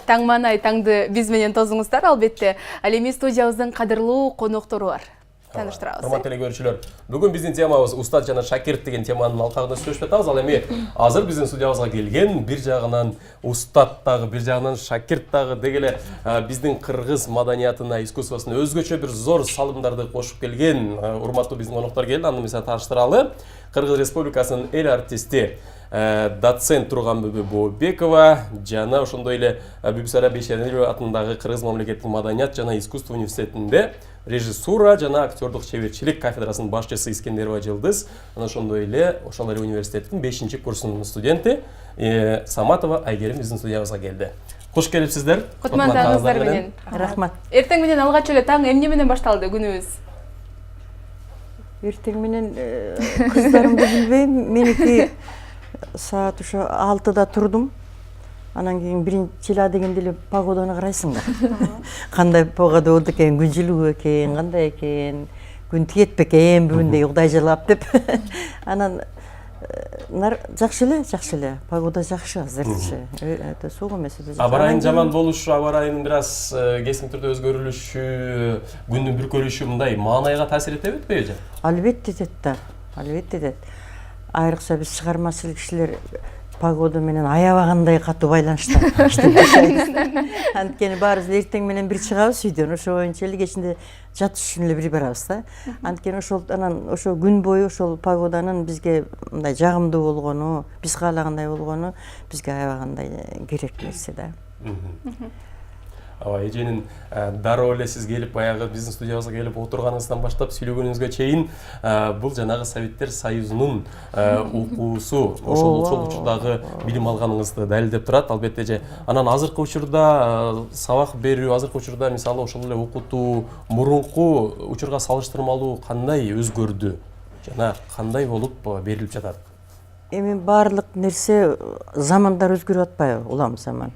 Таң маанай таңды биз менен тосуңуздар албетте. Ал эми студиябыздын кадырлуу коноктору бар. Таныштырабыз. Урматтуу көрүүчүлөр, бүгүн биздин темабыз устат жана шакирт деген теманын алкагында сүйлөшүп атабыз. Ал эми азыр биздин студиябызга келген бир жагынан устат дагы, бир жагынан шакирт дагы дегеле биздин кыргыз маданиятына, искусствосуна өзгөчө бир зор салымдарды кошуп келген урматтуу биздин коноктор келди. Аны мен тааныштыралы. Кыргыз Республикасынын эл артисти доцент Турганбүбү Бообекова жана ошондой эле Бүбүсара Бейшенели атындагы Кыргыз мамлекеттик маданият жана искусство университетинде режиссура жана актёрдук чеберчилик кафедрасынын башчысы Искендерова Жылдыз, анан ошондой эле ошол эле университеттин 5-курсунун студенти Саматова Айгерим биздин студиябызга келди. Кош келипсиздер. Кутмандыгыңыздар менен. Рахмат. Эртең менен алгач эле таң эмне менен башталды күнүбүз? Эртең менен кыздарымды билбейм, меники саат ошо 6-да турдум. Анан кийин биринчи эле дегенде эле погоданы карайсың да. Кандай погода болду экен, күн жылуу экен, кандай экен, күн тиет бекен бүгүндө угдай жылап деп. Анан жакшы эле, погода жакшы азырчы. Это суук эмес. Аба райын жаман болушу, аба райынын бир аз кесиң түрдө өзгөрүлүшү, күндүн бүркөлүшү мындай маанайга таасир этеби этпейби? Албетте этет да, албетте этет. Айрыкча биз чыгармачыл кишилер погода менен аябагандай катуу байланышта иштейбиз. Анткени баарыбыз эртең менен бир чыгабыз үйдөн, ошо боюнча эле кечинде жатыш үчүн эле бир барабыз да. Анткени ошол анан ошо күн бою ошол погоданын бизге мындай жагымдуу болгону, биз каалагандай болгону бизге аябагандай керек нерсе да. Аба эженин дароо эле сиз келип баягы биздин студиябызга келип отурганыңыздан баштап сүйлөгөнүңүзгө чейин бул жанагы Советтер Союзунун окуусу, ошол учурдагы билим алганыңызды далилдеп турат. Албетте эже анан азыркы учурда сабак берүү, азыркы учурда мисалы ошол эле окутуу мурунку учурга салыштырмалуу кандай өзгөрдү жана кандай болуп берилип жатат? Эми баардык нерсе замандар өзгөрүп атпайбы? Улам заман.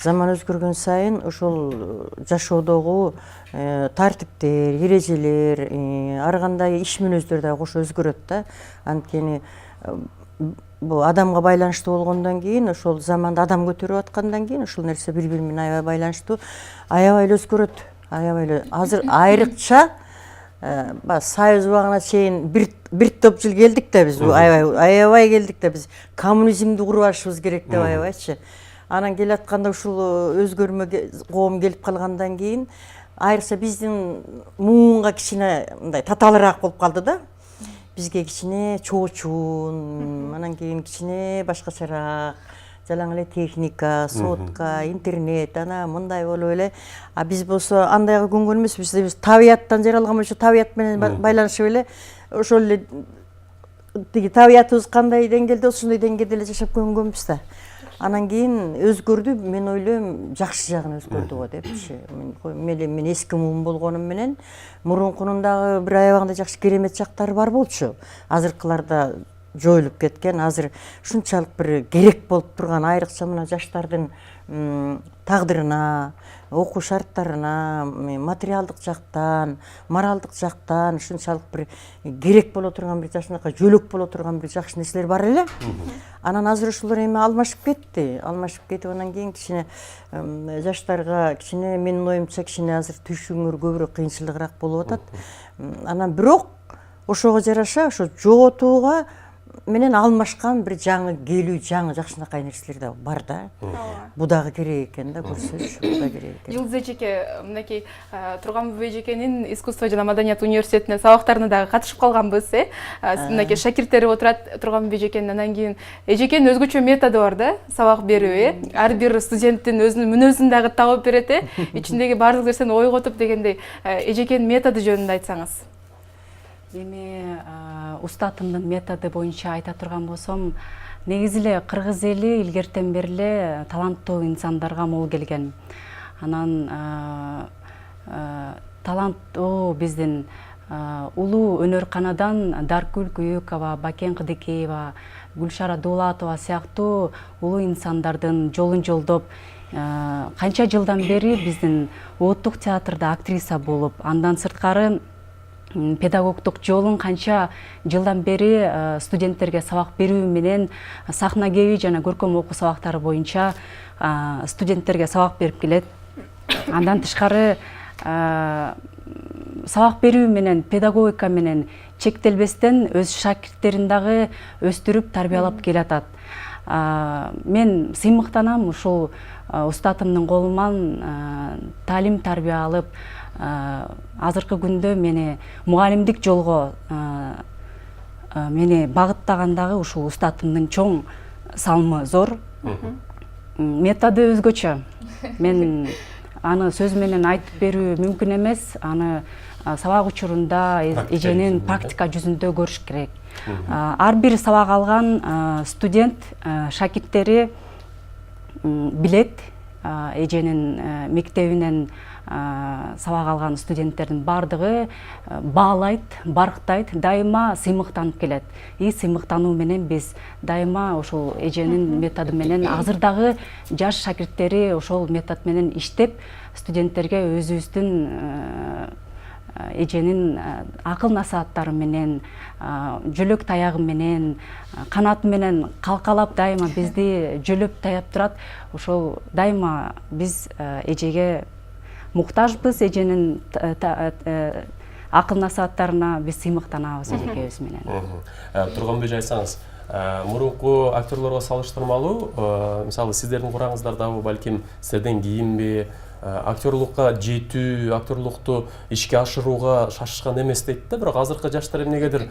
Заман өзгөргөн сайын ошол жашоодогу тартиптер, эрежелер, ар кандай иш мүнөздөр да кошо өзгөрөт да. Анткени бул адамга байланыштуу болгондон кийин, ошол заманда адам көтөрүп аткандан кийин ошол нерсе бири-бири менен аябай байланыштуу, аябай эле өзгөрөт. Аябай эле азыр айрыкча Союз убагына чейин бир топ жыл келдик да биз, аябай келдик да биз. Коммунизмди куруп алышыбыз керек деп аябайчы. Анан келатканда ушул өзгөрмө коом келип калгандан кийин айрыкча биздин муунга кичине мындай татаалыраак болуп калды да. Бизге кичине чоочун, анан кийин кичине башкачараак, жалаң эле техника, сотка, интернет, ана мындай болуп эле. А биз болсо андайга көнгөн эмеспиз. Биз табияттан жаралган болчу, табият менен байланышып эле ошол эле тиги табиятыбыз кандай деңгээлде, ошондой деңгээлде эле жашап көнгөнбүз да. Анан кийин өзгөрдү, мен ойлойм, жакшы жагын өзгөрдү го депчи. Мен эски муун болгонум менен мурункунун дагы бир аябагандай жакшы керемет жактары бар болчу. Азыркыларда жоюлуп кеткен, азыр ушунчалык бир керек болуп турган айрыкча мына жаштардын тагдырына, окуу шарттарына, материалдык жактан, моралдык жактан ушунчалык бир керек боло турган бир жакшынакай жөлөк боло турган бир жакшы нерселер бар эле. Анан азыр ушулар эми алмашып кетти. Алмашып кетип анан кийин кичине жаштарга кичине менин оюмча кичине азыр түшүнгөр көбүрөөк кыйынчылыгыраак болуп атат. Анан бирок ошого жараша ошо жоготууга менен алмашкан бир жаңы келүү, жаңы жакшынакай нерселер да бар да. Бу дагы керек экен да, көрсөчү, бу да керек экен. Жылдыз эжеке, мынакей Турганбүбү эжекенин искусство жана маданият университетине сабактарына дагы катышып калганбыз, мынакей шакирттери отурат Турганбүбү эжекенин, анан кийин эжекенин өзгөчө методу бар да, сабак берүү, ар бир студенттин өзүнүн мүнөзүн дагы табып берет, ичиндеги баардык нерсени ойготуп дегендей, эжекенин методу жөнүндө айтсаңыз. Эми устатымдын методу боюнча айта турган болсом, негизи эле кыргыз эли илгертен бери эле таланттуу инсандарга мол келген. Анан таланттуу биздин улуу өнөр-канадан Даркүл Күйүкова, Бакен Кыдыкеева, Гүлшара Дулатова сыяктуу улуу инсандардын жолун жолдоп канча жылдан бери биздин улуттук театрда актриса болуп, андан сырткары педагогдук жолун канча жылдан бери студенттерге сабак берүү менен сахна кеби жана көркөм окуу сабактары боюнча студенттерге сабак берип келет. Андан тышкары сабак берүү менен педагогика менен чектелбестен өз шакирттерин дагы өстүрүп тарбиялап келатат. Мен сыймыктанам ушул устатымдын колунан таалим тарбия алып, азыркы күндө мени мугалимдик жолго мени багыттагандагы ушул устатымдын чоң салымы зор. Методу өзгөчө. Мен аны сөз менен айтып берүү мүмкүн эмес. Аны сабак учурунда эженин практика жүзүндө көрүш керек. Ар бир сабак алган студент шакирттери билет, эженин мектебинен сабак алган студенттердин бардыгы баалайт, барктайт, дайыма сыймыктанып келет. Сыймыктануу менен биз дайыма ошол эженин методу менен азырдагы жаш шакирттери ошол метод менен иштеп, студенттерге өзүбүздүн эженин акыл насааттары менен, жөлөк таягы менен, канаты менен калкалап дайыма бизди жөлөп таяп турат. Ошол дайыма биз эжеге муктажбыз, эженин акыл насааттарына биз сыймыктанабыз эжекебиз менен. Турганбүбү айсаңыз, мурунку актерлорго салыштырмалуу, мисалы сиздердин кураңыздарда балким сиздерден кийинби актерлукка жетүү, актерлукту ишке ашырууга шашышкан эмес дейт да, бирок азыркы жаштар эмнегедир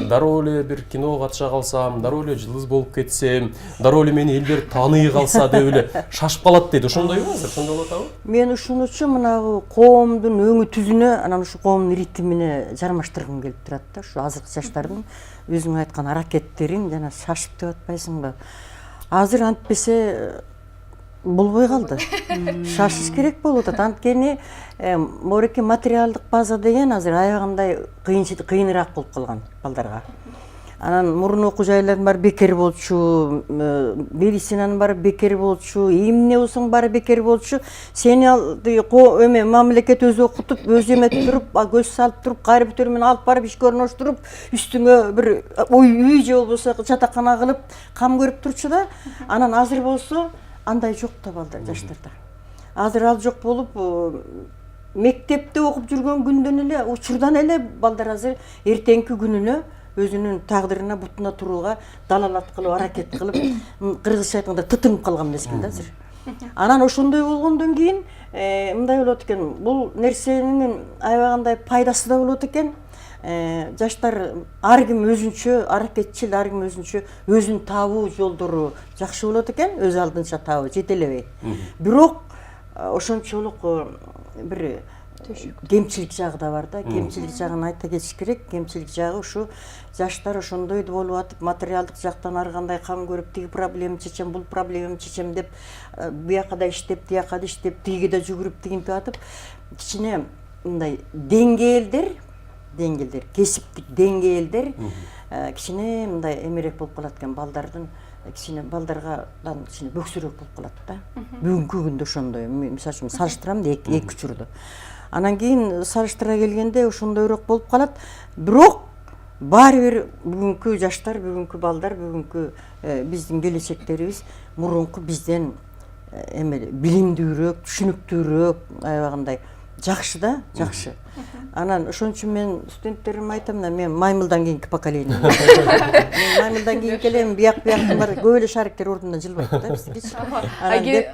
дароо эле бир киного катыша калсам, дароо эле жылдыз болуп кетсем, дароо эле мени элдер тааный калса деп эле шашып калат дейт. Ошондойбу азыр? Ошондой болуп атабы? Мен ушунучу мынагу коомдун өңү түзүнө, анан ушу коомдун ритмине жармаштыргым келип турат да. Ушу азыркы жаштардын өзүң айткан аракеттерин жана шашып деп атпайсыңбы? Азыр антпесе болбой калды. Шашыш керек болуп атат. Анткени мореки материалдык база деген азыр аябагандай кыйыныраак болуп калган балдарга. Анан мурун окуу жайлардын баары бекер болчу, медицинанын баары бекер болчу, эмне болсоң баары бекер болчу. Сени мамлекет өзү окутуп, өзү эметип туруп, көз салып туруп, кайры бүтөр менен алып барып ишке орноштуруп, үстүңө бир үй же болбосо жатакана кылып кам көрүп турчу да. Анан азыр болсо андай жок да балдар, жаштарда. Азыр ал жок болуп, мектепте окуп жүргөн күндөн эле, учурдан эле балдар азыр эртеңки күнүнө өзүнүн тагдырына бутуна турууга далалат кылып, аракет кылып, кыргызча айтканда тытынып калган эмес экен да азыр. Анан ошондой болгондон кийин мындай болот экен, бул нерсенин аябагандай пайдасы да болот экен. Жаштар ар ким өзүнчө аракетчил, ар ким өзүнчө өзүн табуу жолдору жакшы болот экен, өз алдынча табуу, жетелебей. Бирок ошончолук бир кемчилик жагы да бар да. Кемчилик жагын айта кетиш керек. Кемчилик жагы ушу жаштар ошондой болуп атып, материалдык жактан ар кандай кам көрүп, тиги проблема чечем, бул проблема чечем деп бияка да иштеп, тияка да иштеп, тиги да жүгүрүп, тигинтип атып, кичине мындай деңгээлдер, кесиптик деңгээлдер кичине мындай эмерээк болуп калат экен, балдардын кичине балдаргадан кичине бөксөрөөк болуп калат да. Бүгүнкү күндө ошондой. Мисалы үчүн салыштырам эки учурду. Анан кийин салыштыра келгенде ошондойрок болуп калат. Бирок баары бир бүгүнкү жаштар, бүгүнкү балдар, бүгүнкү биздин келечектерибиз мурунку бизден билимдүүрөөк, түшүнүктүүрөөк, аябагандай жакшы да, жакшы. Анан ошон үчүн мен студенттериме айтам да, мен маймылдан кийинки поколение. Мен маймылдан кийин келем, бияктын бар көп эле шариктер ордунан жылбайт да биздики.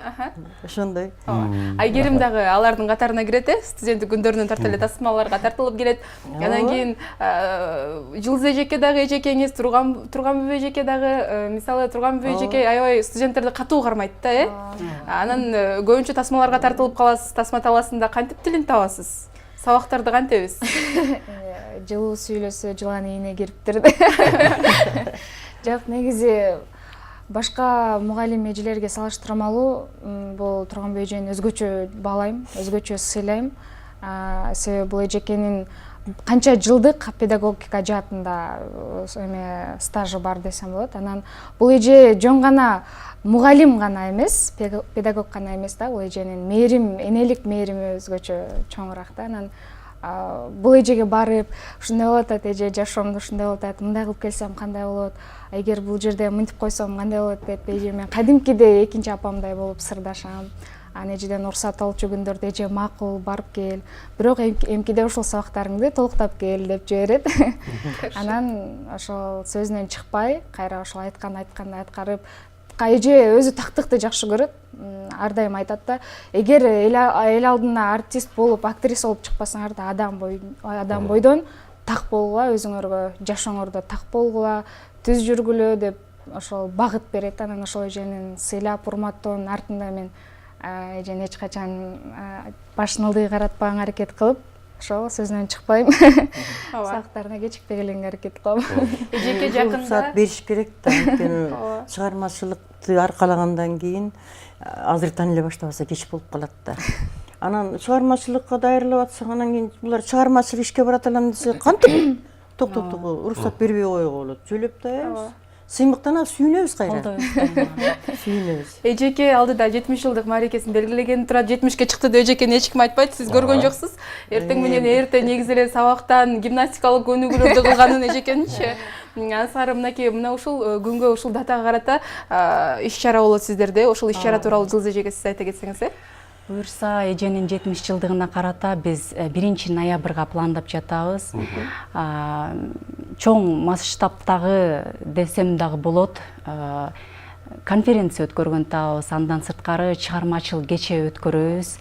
Ошондой. Айгерим дагы алардын катарына кирет, студенттик күндөрүнөн тарта эле тасмаларга тартылып келет. Анан кийин Жылдыз эжеке дагы эжекеңиз, Турганбүбү эжеке дагы, мисалы Турганбүбү эжеке аябай студенттерди катуу кармайт да, Анан көбүнчө тасмаларга тартылып каласыз, тасма таласында кантип тилин табасыз? Сабактарды кантебиз? Жылуу сүйлөсө жылан ийине кириптир. Жок, негизи башка мугалим эжелерге салыштырмалуу бул Турганбүбү эжени өзгөчө баалайм, өзгөчө сыйлайм. Себеби бул эжекенин канча жылдык педагогика жаатында стажы бар десем болот. Анан бул эже жөн гана мугалим гана эмес, педагог гана эмес да, бул эженин мээрим, энелик мээрими өзгөчө чоңураак да. Анан бул эжеге барып ушундай болуп атат, эже жашоомдо ушундай болуп атат, мындай кылып келсем кандай болот, эгер бул жерде мынтип койсом кандай болот деп эже мен кадимкидей экинчи апамдай болуп сырдашам. Анан эжеден уруксат алчу күндөрдө эже макул барып кел, бирок эмкиде ушул сабактарыңды толуктап кел деп жиберет. Анан ошол сөзүнөн чыкпай кайра ошол айтканды аткарып, эже өзү тактыкты жакшы көрөт. Ар дайым айтат да, эгер эл алдына артист болуп, актриса болуп чыкпасаңар да адам бойдон так болгула, өзүңөргө жашооңордо так болгула, түз жүргүлө деп ошол багыт берет. Анан ошол эженин сыйлап, урматтоонун артында мен эжени эч качан башын ылдый каратпаганга аракет кылып, ошол сөзүнөн чыкпайм. Сабактарына кечикпегенге аракет кылам. Эжеге жакында уруксат бериш керек да, анткени чыгармачылыкты аркалагандан кийин азыр тааниле баштабаса кеч болуп калат да. Анан чыгармачылыкка даярдалып атсаң, анан кийин булар чыгармачылык ишке барат алам десе, кантип токтоп уруксат бербей койгула болот. Сүйлөп таябыз. Сыймыктанып сүйүнөбүз кайра. Сүйүнөбүз. Эжеке алдыда 70 жылдык мааракесин белгилеген турат, 70ке чыкты деп эжекени эч ким айтпайт, сиз көргөн жоксуз. Эртең менен эрте негизи эле сабактан гимнастикалык өнүгүүлөрдү кылганын эжекенчи. Ансары мынакей мына ушул күнгө ушул датага карата иш-чара болот сиздерде. Ошол иш-чара тууралуу жылдыз эжеге сиз айта кетсеңиз. Буюрса, эженин 70 жылдыгына карата биз 1 ноябрга пландап жатабыз. Чоң масштабтагы десем дагы болот. Конференция өткөргөн атабыз, андан сырткары чыгармачыл кече өткөрөбүз.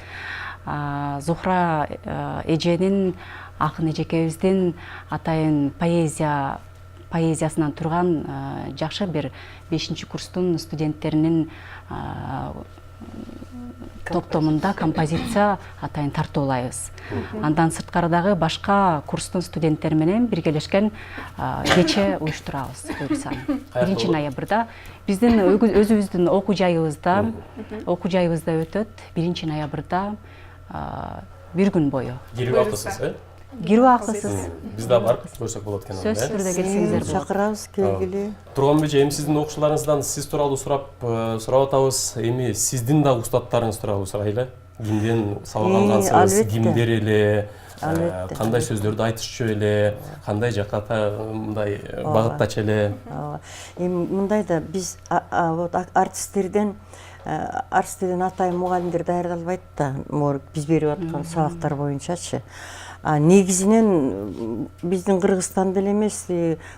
Зухра эженин, акын эжекебиздин атайын поэзиясынан турган жакшы бир 5-курстун студенттеринин топтомунда композиция атайын тартуулайбыз. Андан сырткары дагы башка курстун студенттери менен биргелешкен кече уюштурабыз. 1 ноябрда биздин өзүбүздүн окуу жайыбызда өтөт. 1 ноябрда бир күн бою. Кирип акысыз, Кирип акысыз. Биз да барып көрсөк болот экен. Сөзсүз түрдө келсеңиздер болот. Чакырабыз, келгиле. Турганбүбү эми сиздин окуучуларыңыздан сиз тууралуу сурап атабыз. Эми сиздин да устаттарыңыз тууралуу сурайлы. Кимден сабак алгансыз, кимдер эле, кандай сөздөрдү айтышчу эле, кандай жакка мындай багыттачу эле. Эми мындай да биз вот артисттерден атайын мугалимдер даярдалбайт да, биз берип аткан сабактар боюнчачы. Негизинен биздин Кыргызстанда эле эмес,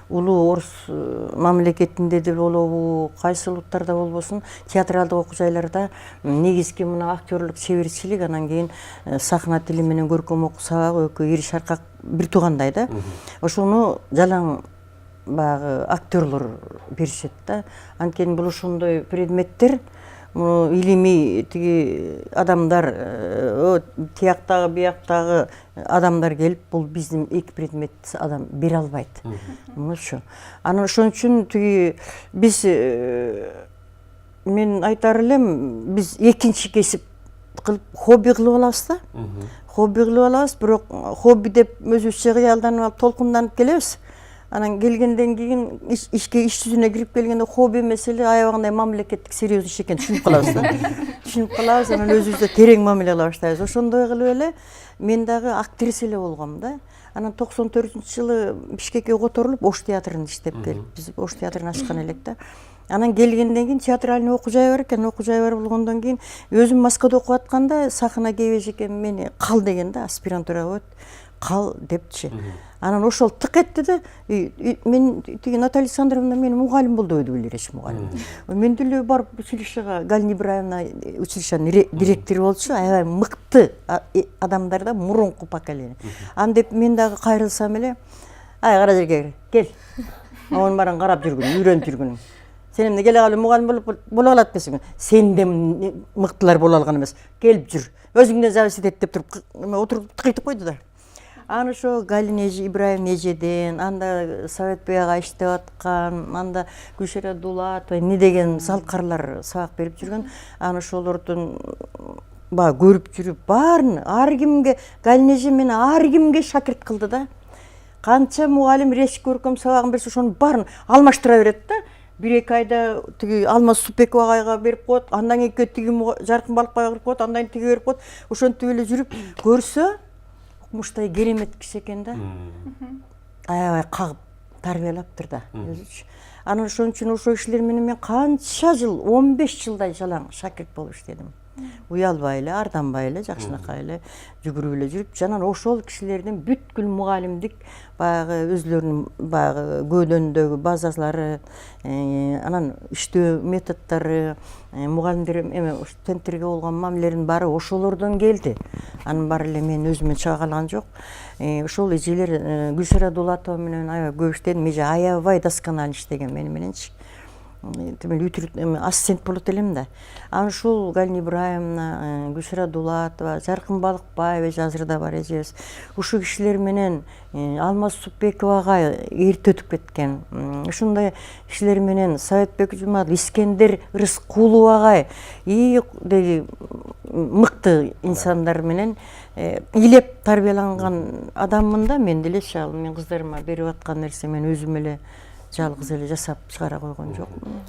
улуу орус мамлекетинде да болобу, кайсы улуттарда болбосун, театралдык окуу жайларда негизги мына актерлук чеберчилик, анан кийин сахна тили менен көркөм окуу сабагы экөө ири шаркак бир туугандай да. Ошону жалаң баягы актерлор беришет да. Анткени бул ошондой предметтер, илимий тиги адамдар, тияктагы бияктагы адамдар келип, бул биздин эки предмет адам бере албайт. Мынушу. Анан ошон үчүн тиги биз мен айтар элем, биз экинчи кесип кылып хобби кылып алабыз да. Хобби кылып алабыз, бирок хобби деп өзүбүзчө кыялданып алып толкунданып келебиз. Анан келгенден кийин иш жүзүнө кирип келгенде хобби маселе аябагандай мамлекеттик серьезный иш экенин түшүнүп калабыз да. Түшүнүп калабыз, анан өзүбүздө терең мамиле кыла баштайбыз. Ошондой кылып эле мен дагы актриса эле болгом да. Анан 94-жылы Бишкекке которулуп, Ош театрында иштеп келип, биз Ош театрын ачкан элек да. Анан келгенден кийин театральный окуу жай бар экен, окуу жай бар болгондон кийин өзүм Москвада окуп атканда Сахна Кебежеке мени кал деген да, аспирантурага өт. Кал депчи. Анан ошол тык этти да, мен тиги Наталья Александровна мени мугалим болду деп билдириш мугалим. Мен деле барып училищега, Галина Ибраевна училищенин директору болчу, аябай мыкты адамдар да, мурунку поколение. Андеп мен дагы кайрылсам эле, ай кара жерге кел. Онун баарын карап жүргүн, үйрөнүп жүргүн. Сен эмне келе калып мугалим боло калат эмесиң? Сен де мыктылар боло алган эмес. Келип жүр. Өзүңдөн зависит эт деп туруп отуруп тыкайтып койду да. Аны ошо Галина Ибраевна эжеден, анда Советбек ага иштеп аткан, анда Гүлшара Дулатова эмне деген салткарлар сабак берип жүргөн. Аны ошолордун көрүп жүрүп, баарын ар кимге, Галина эже мени ар кимге шакирт кылды да. Канча мугалим речь көркөм сабагын берсе, ошонун баарын алмаштыра берет да. 1-2 айда тиги Алмаз Шерге берип коет, андан кийин тиги Жаркын Балыкбайга берип коет, андан кийин тиги берип коет. Ошентип эле жүрүп көрсө, кумуштай керемет киши экен да. Аябай кагып тарбиялаптыр да өзүчү. Анан ошон үчүн ошол кишилер менен мен канча жыл, 15 жылдай жалаң шакирт болуп иштедим. Уялбай эле, арданбай эле, жакшынакай эле жүгүрүп эле жүрүп, жанан ошол кишилердин бүткүл мугалимдик баягы өзлөрүнүн баягы көөдөндөгү базалары, анан иштөө методдору, мугалимдер эме студенттерге болгон мамилелеринин баары ошолордон келди. Анын баары эле мен өзүмөн чыга калган жок. Ошол эжелер Гүлшара Дулатова менен аябай көп иштедим. Эже аябай досконально иштеген мени мененчи. Ассистент болот элем да. Анан ушул Галина Ибраевна, Гүлшара Дулатова, Жаркын Балыкбаева Азырда бар эжебиз. Ушул кишилер менен Алмаз Шерге эрте өтүп кеткен. Ушундай кишилер менен Советбек Жуматов, Искендер Рыскулов агай мыкты инсандар менен илеп тарбияланган адаммын да. Мен деле шал, мен кыздарыма берип аткан нерсе мен өзүм эле жалгыз эле жасап чыгара койгон жокмун.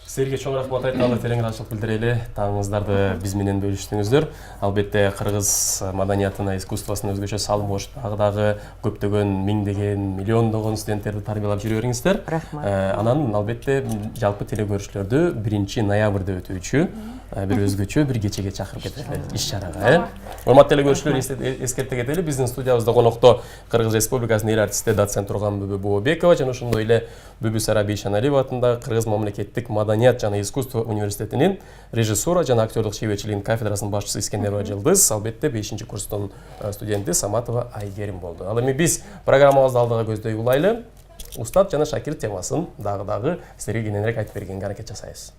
Силерге чоң рахмат айтканга терең ыраазычылык билдирели. Таңыңыздарды биз менен бөлүштүңүздөр. Албетте кыргыз маданиятына, искусствосуна өзгөчө салым кошуп, дагы көптөгөн миңдеген, миллиондогон студенттерди тарбиялап жүрө бериңиздер. Рахмат. Анан албетте жалпы телекөрүүчүлөрдү 1 ноябрда өтүүчү бир өзгөчө бир кечеге чакырып кетели иш-чарага. Урматтуу телекөрүүчүлөр, эскерте кетели, биздин студиябызда конокто Кыргыз Республикасынын эл артисти доцент Турганбүбү Бообекова жана ошондой эле Бүбү Шаналиева атындагы Кыргыз мамлекеттик маданият жана искусство университетинин режиссура жана актерлук шеберчилигинин кафедрасынын башчысы Искендерова Жылдыз, албетте 5-курстун студенти Саматова Айгерим болду. Ал эми биз программабызды алдыга көздөй улайлы. Устат жана шакирт темасын дагы силерге кененирээк айтып бергенге аракет жасайбыз.